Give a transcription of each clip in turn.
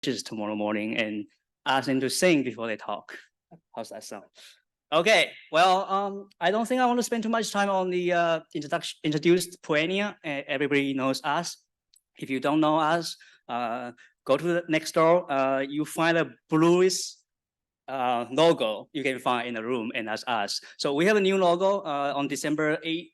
tomorrow morning and ask them to sing before they talk. How's that sound? Okay, well, I don't think I want to spend too much time on the introduce Perennia. Everybody knows us. If you don't know us, go to the next door. You find a bluish logo you can find in the room, and that's us. So we have a new logo on December 8th,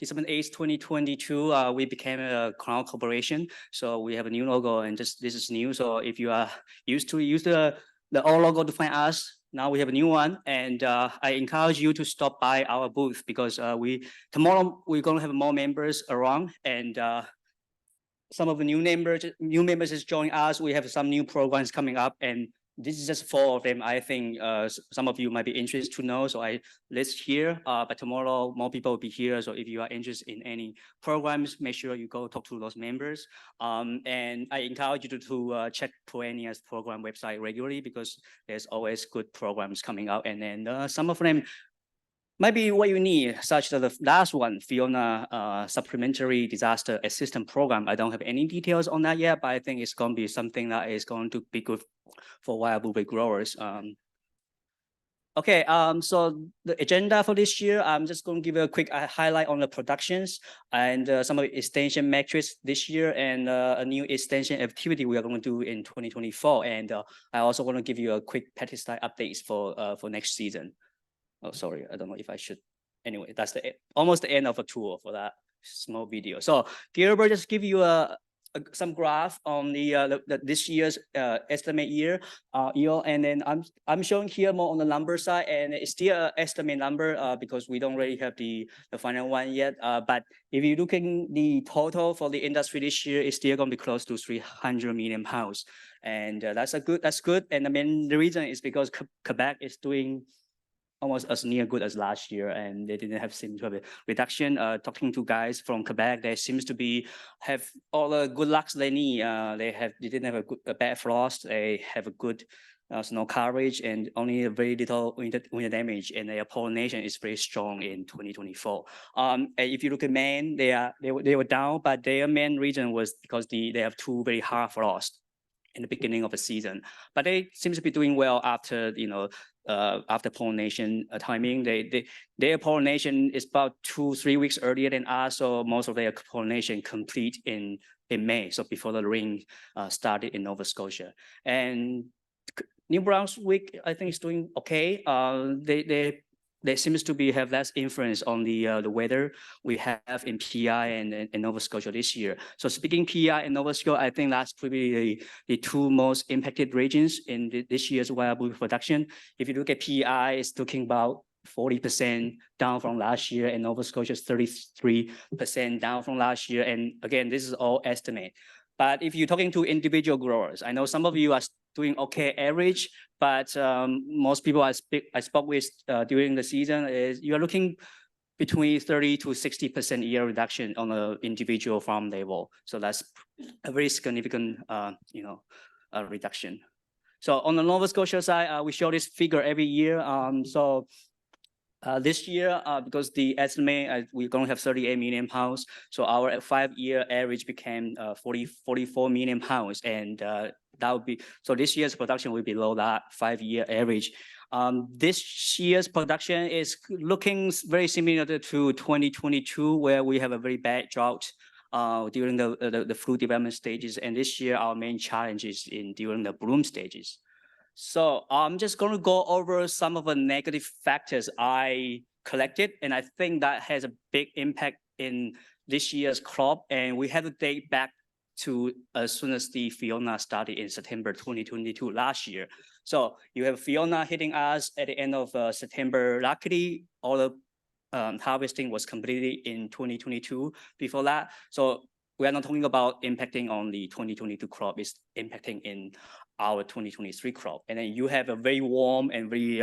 2022, we became a Crown Corporation. So we have a new logo, and this is new. So if you are used to use the old logo to find us, now we have a new one. And I encourage you to stop by our booth because tomorrow we're going to have more members around, and some of the new members is joining us. We have some new programs coming up, and this is just 4 of them. I think some of you might be interested to know, so I list here. But tomorrow more people will be here. So if you are interested in any programs, make sure you go talk to those members. And I encourage you to check Perennia's program website regularly because there's always good programs coming out. And then some of them might be what you need, such as the last one, Fiona Supplementary Disaster Assistance Program. I don't have any details on that yet, but I think it's going to be something that is going to be good for wild blueberry growers. Okay, so the agenda for this year, I'm just going to give a quick highlight on the productions and some of the extension metrics this year and a new extension activity we are going to do in 2024. And I also want to give you a quick pesticide updates for next season. Oh, sorry, I don't know if I should. Anyway, that's almost the end of a tour for that small video. So Gilbert just give you some graph on the this year's estimate year, and then I'm showing here more on the number side, and it's still an estimate number because we don't really have the final one yet. But if you look at the total for the industry this year, it's still going to be close to 300 million pounds, and that's good. And I mean the reason is because Quebec is doing almost as near good as last year, and they didn't seem to have a reduction. Talking to guys from Quebec, they seems to have all the good lucks they need. They didn't have a bad frost. They have a good snow coverage and only a very little winter damage, and their pollination is very strong in 2024. And if you look at Maine, they were down, but their main reason was because they have 2 very hard frosts in the beginning of the season, but they seem to be doing well after after pollination timing. Their pollination is about 2-3 weeks earlier than us, so most of their pollination complete in May, so before the rain started in Nova Scotia. And New Brunswick, I think, is doing okay. They seems to have less influence on the weather we have in PI and Nova Scotia this year. So speaking PI and Nova Scotia, I think that's probably the 2 most impacted regions in this year's wild blueberry production. If you look at PI, it's looking about 40% down from last year, and Nova Scotia is 33% down from last year. And again, this is all estimate. But if you're talking to individual growers, I know some of you are doing okay average, but most people I spoke with during the season is you're looking between 30 to 60% year reduction on an individual farm level. So that's a very significant reduction. So on the Nova Scotia side, we show this figure every year. This year, because the estimate, we're going to have 38 million pounds. So our 5-year average became 44 million pounds. And that would be, so this year's production will be below that 5-year average. This year's production is looking very similar to 2022, where we have a very bad drought during the fruit development stages. And this year, our main challenge is during the bloom stages. So I'm just going to go over some of the negative factors I collected, and I think that has a big impact in this year's crop. And we have to date back to as soon as the Fiona started in September 2022 last year. So you have Fiona hitting us at the end of September. Luckily, all the harvesting was completed in 2022 before that. So we are not talking about impacting on the 2022 crop, it's impacting in our 2023 crop. And then you have a very warm and very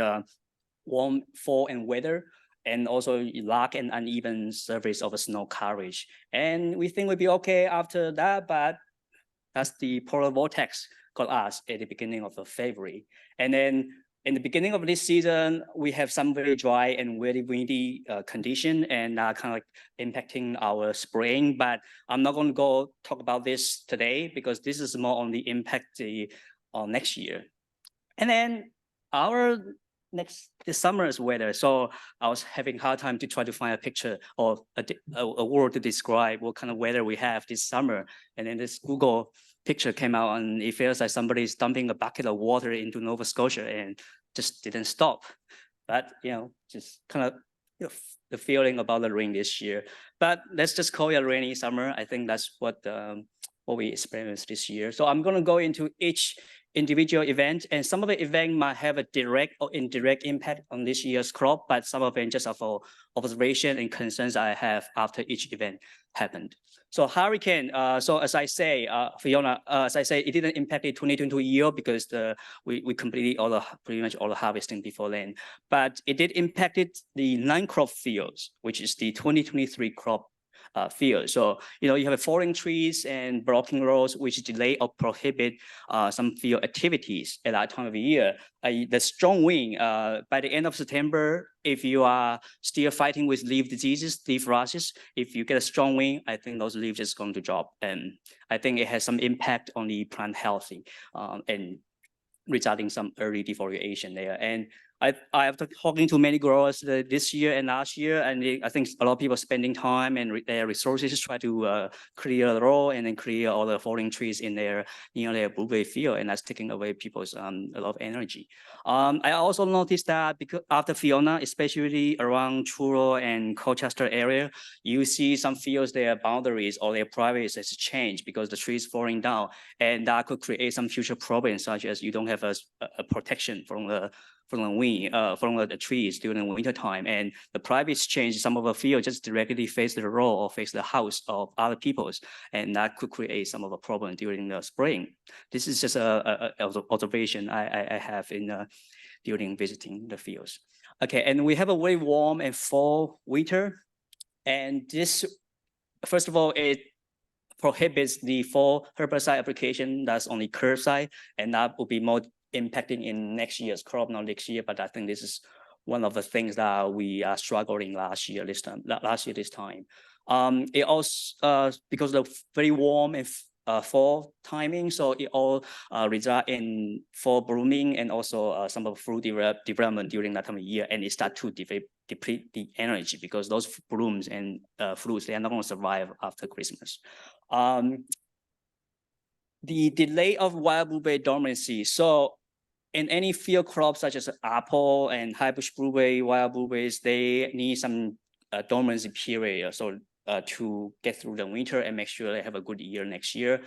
warm fall and weather, and also lack and uneven surface of a snow coverage. And we think we'll be okay after that, but that's the polar vortex got us at the beginning of February. And then in the beginning of this season, we have some very dry and very windy condition, and kind of like impacting our spraying. But I'm not going to go talk about this today because this is more on the impact next year. And then this summer's weather. So I was having a hard time to try to find a picture or a word to describe what kind of weather we have this summer. And then this Google picture came out, and it feels like somebody's dumping a bucket of water into Nova Scotia and just didn't stop. But just kind of the feeling about the rain this year. But let's just call it a rainy summer. I think that's what we experienced this year. So I'm going to go into each individual event, and some of the event might have a direct or indirect impact on this year's crop, but some of them just for observation and concerns I have after each event happened. So hurricane, so as I say, Fiona, as I say, it didn't impact the 2022 year because we completed pretty much all the harvesting before then, but it did impact the non-crop fields, which is the 2023 crop field. So, you have falling trees and blocking roads, which delay or prohibit some field activities at that time of the year. The strong wind, by the end of September, if you are still fighting with leaf diseases, leaf rushes, if you get a strong wind, I think those leaves is going to drop. And I think it has some impact on the plant health and resulting some early defoliation there. And I have been talking to many growers this year and last year, and I think a lot of people spending time and their resources try to clear the road and then clear all the falling trees in their their blueberry field, and that's taking away people's a lot of energy. I also noticed that because after Fiona, especially around Truro and Colchester area, you see some fields their boundaries or their privacy has changed because the trees falling down, and that could create some future problems, such as you don't have a protection from the wind, from the trees during the winter time, and the privacy change. Some of the field just directly face the road or face the house of other people's, and that could create some of the problem during the spring. This is just a observation I have during visiting the fields. Okay, and we have a very warm and fall winter, and this, first of all, it prohibits the fall herbicide application that's only curbside, and that will be more impacting in next year's crop, not next year, but I think this is one of the things that we are struggling last year this time. It also, because of very warm and fall timing, so it all result in fall blooming and also some of fruit development during that time of year, and it start to deplete the energy because those blooms and fruits, they are not going to survive after Christmas. The delay of wild blueberry dormancy. So in any field crops such as apple and high bush blueberry, wild blueberries, they need some dormancy period to get through the winter and make sure they have a good year next year.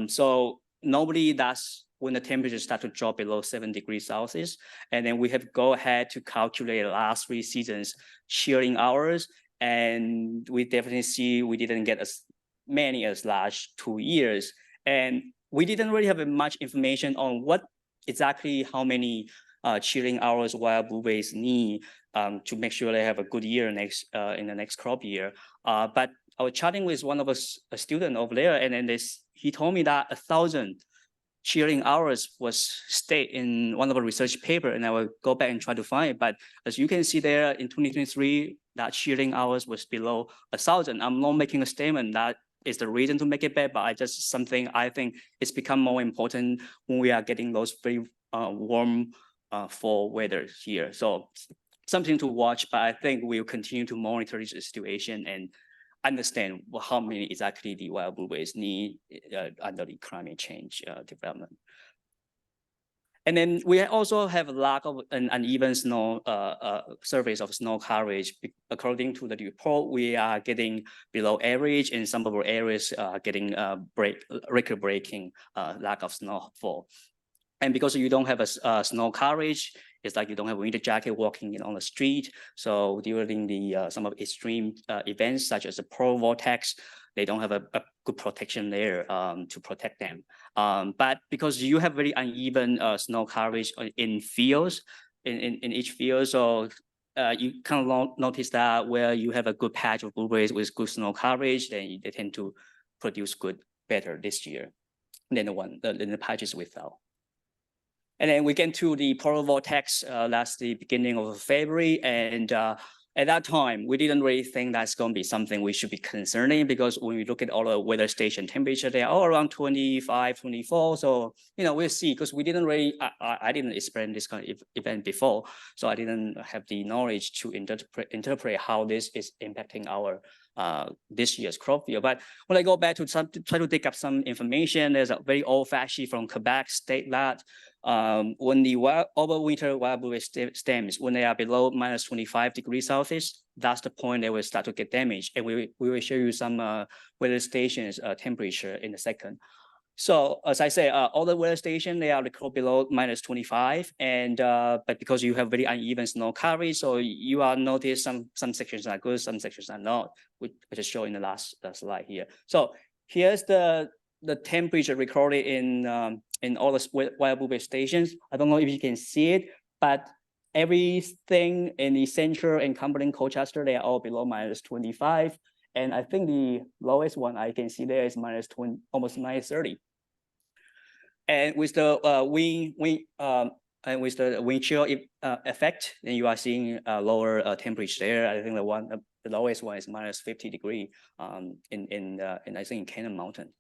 So normally that's when the temperatures start to drop below 7 degrees Celsius. And then we have to go ahead to calculate the last 3 seasons shearing hours. And we definitely see we didn't get as many as last 2 years. And we didn't really have much information on what exactly how many shearing hours wild blueberries need to make sure they have a good year in the next crop year. But I was chatting with one of a student over there, and then he told me that 1,000 shearing hours was stated in one of the research paper, and I will go back and try to find it. But as you can see there, in 2023, that shearing hours was below 1,000. I'm not making a statement that is the reason to make it bad, but something I think it's become more important when we are getting those very warm fall weather here. So something to watch, but I think we'll continue to monitor this situation and understand how many exactly the wild blueberries need under the climate change development. And then we also have a lack of an uneven snow surface of snow coverage. According to the report, we are getting below average, and some of our areas are getting record-breaking lack of snowfall. And because you don't have a snow coverage, it's like you don't have a winter jacket walking on the street. So during the some of extreme events such as the polar vortex, they don't have a good protection there to protect them. But because you have very uneven snow coverage in fields, in each field, so you kind of notice that where you have a good patch of blueberries with good snow coverage, then they tend to produce better this year than the patches without. And then we get to the polar vortex. That's the beginning of February, and At that time, we didn't really think that's going to be something we should be concerning, because when we look at all the weather station temperature, they are all around 25, 24. So, we'll see, because we didn't really, I didn't experience this kind of event before. So I didn't have the knowledge to interpret how this is impacting our this year's crop year. But when I go back to try to dig up some information, there's a very old fact sheet from Quebec state that when the overwinter wild blueberry stems, when they are below minus 25 degrees Celsius, that's the point they will start to get damaged. And we will show you some weather stations temperature in a second. So as I say, all the weather stations, they are recorded below minus 25, and but because you have very uneven snow coverage, so you are notice some sections are good, some sections are not, which I just showed in the last slide here. So here's the temperature recorded in all the wild blueberry stations. I don't know if you can see it, but everything in the Central and Cumberland Colchester, they are all below minus 25. And I think the lowest one I can see there is minus 20, almost minus 30. And with the wind chill effect, then you are seeing lower temperature there. I think the lowest one is minus 50 degree in I think in Cannon Mountain.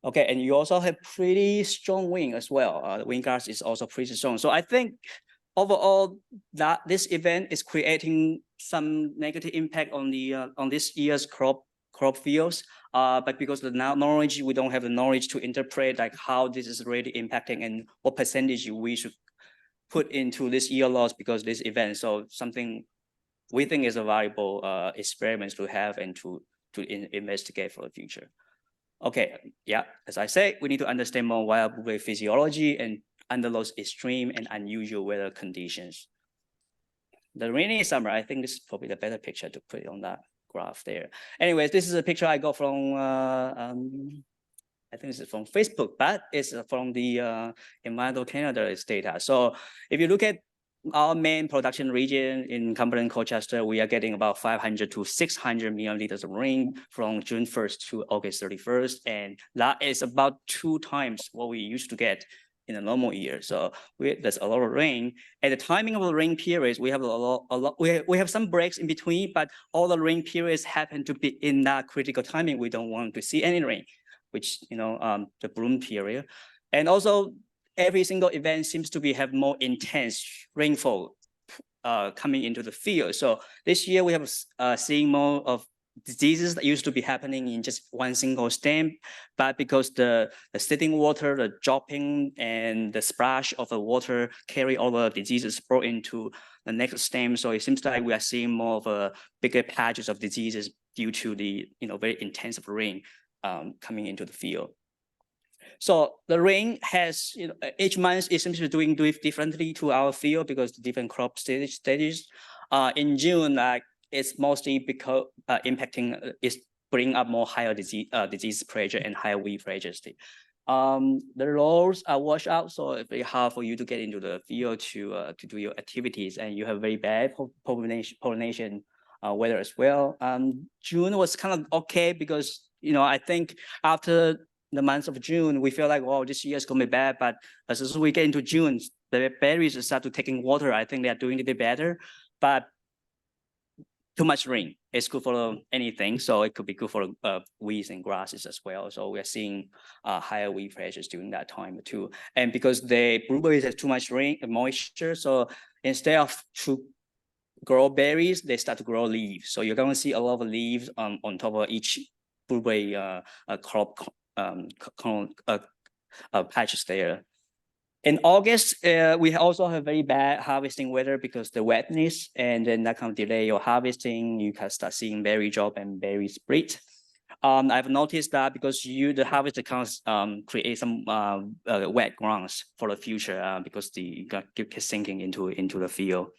Okay, and you also have pretty strong wind as well. The wind gusts is also pretty strong. So I think overall, that this event is creating some negative impact on the on this year's crop fields. But because of the knowledge, we don't have the knowledge to interpret like how this is really impacting and what percentage we should put into this year loss because this event. So something we think is a valuable experiment to have and to investigate for the future. Okay, yeah, as I say, we need to understand more wild blueberry physiology and under those extreme and unusual weather conditions. The rainy summer, I think this is probably the better picture to put it on that graph there. Anyways, this is a picture I got from, I think this is from Facebook, but it's from the Environmental Canada's data. So if you look at our main production region in Cumberland, Colchester, we are getting about 500 to 600 milliliters of rain from June 1st to August 31st. And that is about 2 times what we used to get in a normal year. So there's a lot of rain. At the timing of the rain periods, we have a lot. We have some breaks in between, but all the rain periods happen to be in that critical timing. We don't want to see any rain, which, the bloom period. And also, every single event seems to have more intense rainfall coming into the field. So this year we have seeing more of diseases that used to be happening in just one single stem, but because the sitting water, the dropping, and the splash of the water carry all the diseases brought into the next stem. So it seems like we are seeing more of a bigger patches of diseases due to the very intensive rain coming into the field. So the rain has, each month it seems to be doing differently to our field because the different crop stages. In June, it's mostly because impacting, is bringing up more higher disease pressure and higher weed pressure. The roads are washed out, so it's very hard for you to get into the field to do your activities, and you have very bad pollination weather as well. June was kind of okay because, I think after the month of June, we feel like, wow, this year is going to be bad. But as soon as we get into June, the berries start to taking water. I think they are doing a bit better. But too much rain is good for anything. So it could be good for weeds and grasses as well. So we are seeing higher weed pressures during that time too. And because the blueberries have too much rain and moisture, so instead of to grow berries, they start to grow leaves. So you're going to see a lot of leaves on top of each blueberry crop patches there. In August, we also have very bad harvesting weather because the wetness, and then that can delay your harvesting. You can start seeing berry drop and berry split. I've noticed that because the harvest accounts create some wet grounds for the future because you keep sinking into the field.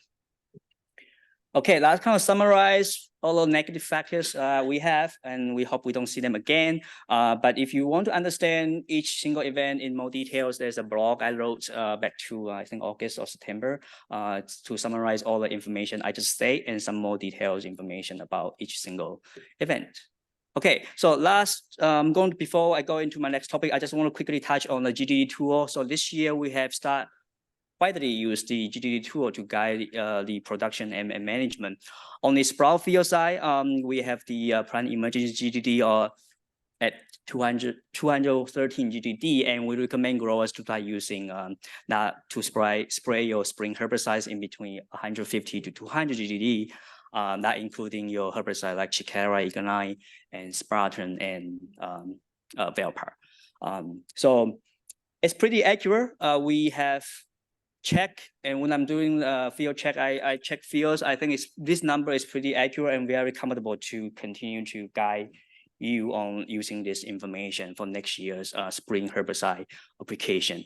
Okay, let's kind of summarize all the negative factors we have, and we hope we don't see them again. But if you want to understand each single event in more details, there's a blog I wrote back to, I think, August or September to summarize all the information I just said and some more details information about each single event. Okay, so before I go into my next topic, I just want to quickly touch on the GDE tool. So this year we have started widely use the GDD tool to guide the production and management. On the sprout field side, we have the plant emergency GDD at 213 GDD, and we recommend growers to start using that to spray your spring herbicides in between 150 to 200 GDD. That including your herbicide like Chikara, Ignite, and Spartan, and Velpar. So it's pretty accurate. We have checked, and when I'm doing field check, I check fields. I think this number is pretty accurate and very comfortable to continue to guide you on using this information for next year's spring herbicide application.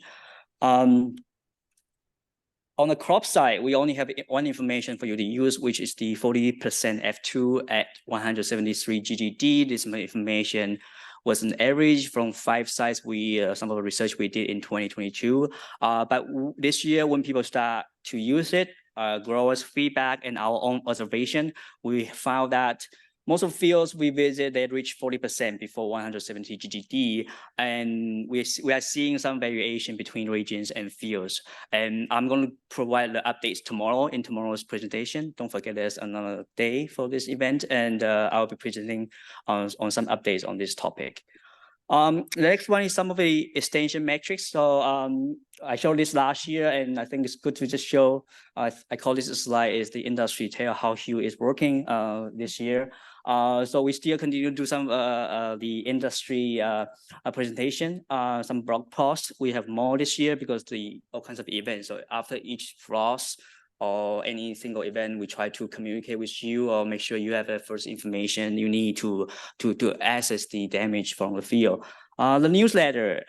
On the crop side, we only have one information for you to use, which is the 40% F2 at 173 GGD. This information was an average from 5 sites some of the research we did in 2022. But this year, when people start to use it, growers' feedback and our own observation, we found that most of the fields we visit, they reach 40% before 170 GGD, and we are seeing some variation between regions and fields. And I'm going to provide the updates tomorrow in tomorrow's presentation. Don't forget there's another day for this event, and I'll be presenting on some updates on this topic. The next one is some of the extension metrics. So I showed this last year, and I think it's good to just show. I call this a slide is the industry tell how Hugh is working this year. So we still continue to do some the industry presentation, some blog posts. We have more this year because all kinds of events. So after each frost or any single event, we try to communicate with you or make sure you have the first information you need to assess the damage from the field. The newsletter,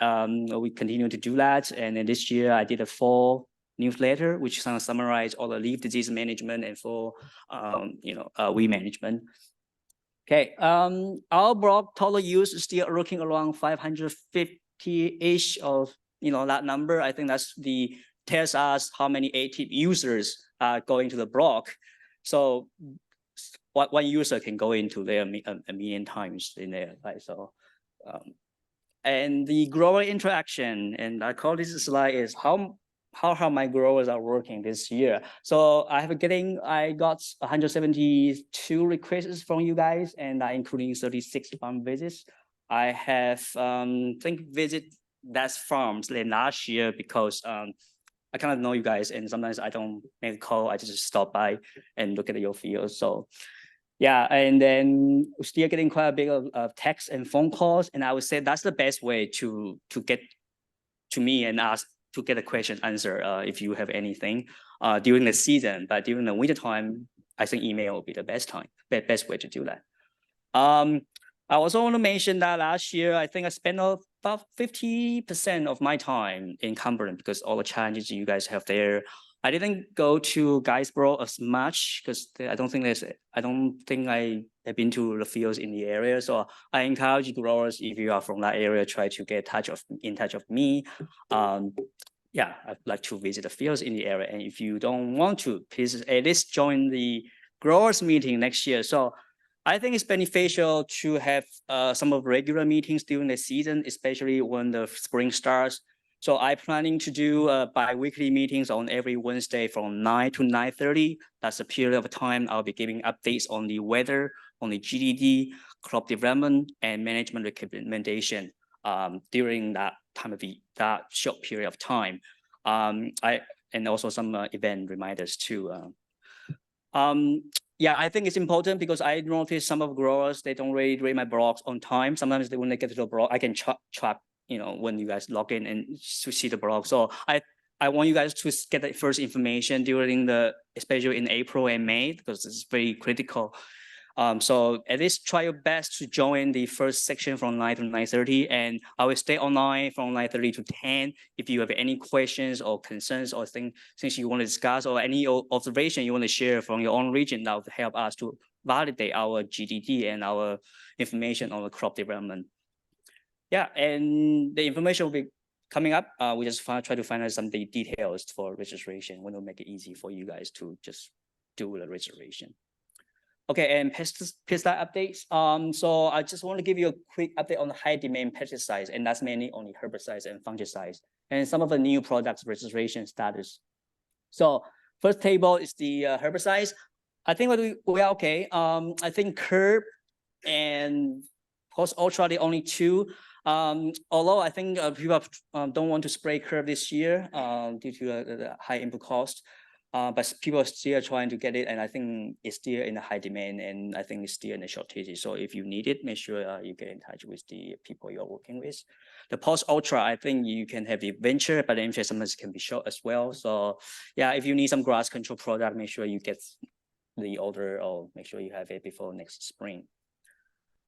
we continue to do that. And then this year I did a full newsletter, which kind of summarize all the leaf disease management and for weed management. Okay, our blog total use is still looking around 550-ish of that number. I think that's tells us how many active users are going to the blog. So one user can go into there a million times in there, right? So and the grower interaction, and I call this slide is how my growers are working this year. So I got 172 requests from you guys, and including 36 farm visits. I have visit less farms than last year because I kind of know you guys, and sometimes I don't make a call. I just stop by and look at your field. So yeah, and then we're still getting quite a bit of texts and phone calls, and I would say that's the best way to get to me and ask to get a question answered if you have anything during the season. But during the winter time, I think email will be the best way to do that. I also want to mention that last year, I think I spent about 50% of my time in Cumberland because all the challenges you guys have there. I didn't go to Guysboro as much because I don't think I have been to the fields in the area. So I encourage growers, if you are from that area, try to get in touch of me. Yeah, I'd like to visit the fields in the area. And if you don't want to, please at least join the growers meeting next year. So I think it's beneficial to have some of regular meetings during the season, especially when the spring starts. So I'm planning to do bi-weekly meetings on every Wednesday from 9 to 9:30. That's a period of time I'll be giving updates on the weather, on the GDD, crop development, and management recommendation during that short period of time. And also some event reminders too. Yeah, I think it's important because I noticed some of growers, they don't really read my blogs on time. Sometimes when they get to the blog, I can track when you guys log in and to see the blog. So I want you guys to get the first information during especially in April and May, because it's very critical. So at least try your best to join the first section from 9 to 9:30, and I will stay online from 9:30 to 10. If you have any questions or concerns or things you want to discuss or any observation you want to share from your own region, that will help us to validate our GDD and our information on the crop development. Yeah, and the information will be coming up. We just try to find out some of the details for registration. We will make it easy for you guys to just do the registration. Okay, and pesticide updates. So I just want to give you a quick update on the high demand pesticides, and that's mainly on the herbicides and fungicides, and some of the new products registration status So first table is the herbicides. I think we are okay. I think Curb and Post Ultra the only two. Although I think people don't want to spray Curb this year due to the high input cost. But people are still trying to get it, and I think it's still in a high demand, and I think it's still in a shortage. So if you need it, make sure you get in touch with the people you're working with. The Post Ultra, I think you can have the venture, but the venture sometimes can be short as well. So yeah, if you need some grass control product, make sure you get the order or make sure you have it before next spring.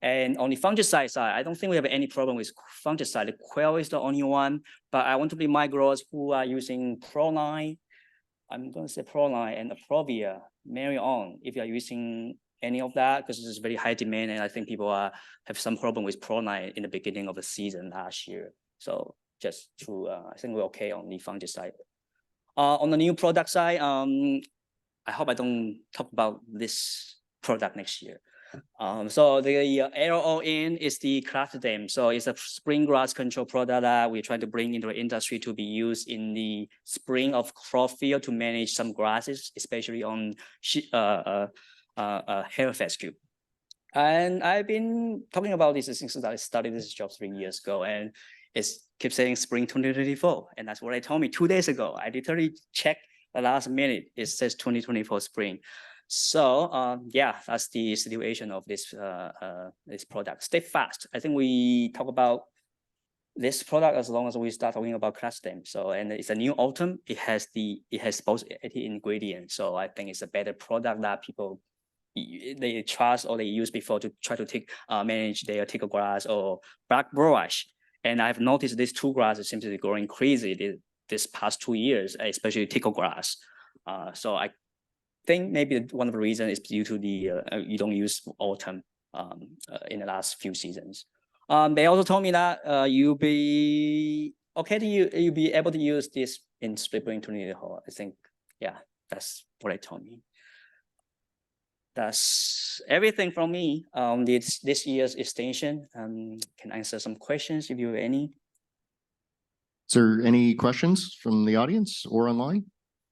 And on the fungicide side, I don't think we have any problem with fungicide. The Quail is the only one, but I want to be my growers who are using Pro9. I'm going to say Pro9 and Aprovia, marry on if you're using any of that, because it's very high demand, and I think people have some problem with Pro9 in the beginning of the season last year. So just to, I think we're okay on the fungicide. On the new product side, I hope I don't talk about this product next year. So the ARON is the Clasdem. So it's a spring grass control product that we're trying to bring into the industry to be used in the spring of crop field to manage some grasses, especially on hair fescue. And I've been talking about this since I started this job 3 years ago, and it keeps saying spring 2024, and that's what they told me 2 days ago. I literally checked the last minute. It says 2024 spring. So yeah, that's the situation of this this product. Stay fast. I think we talk about this product as long as we start talking about Clasdem. So, and it's a new autumn. It has both 80 ingredients. So I think it's a better product that people they trust or they use before to try to manage their tickle grass or black brush. And I've noticed these two grasses seem to be growing crazy this past 2 years, especially tickle grass. So I think maybe one of the reasons is due to the you don't use autumn in the last few seasons. They also told me that you'll be okay to you'll be able to use this in spring 2024. I think, yeah, that's what they told me. That's everything from me. This year's extension. Can answer some questions if you have any. Is there any questions from the audience or online?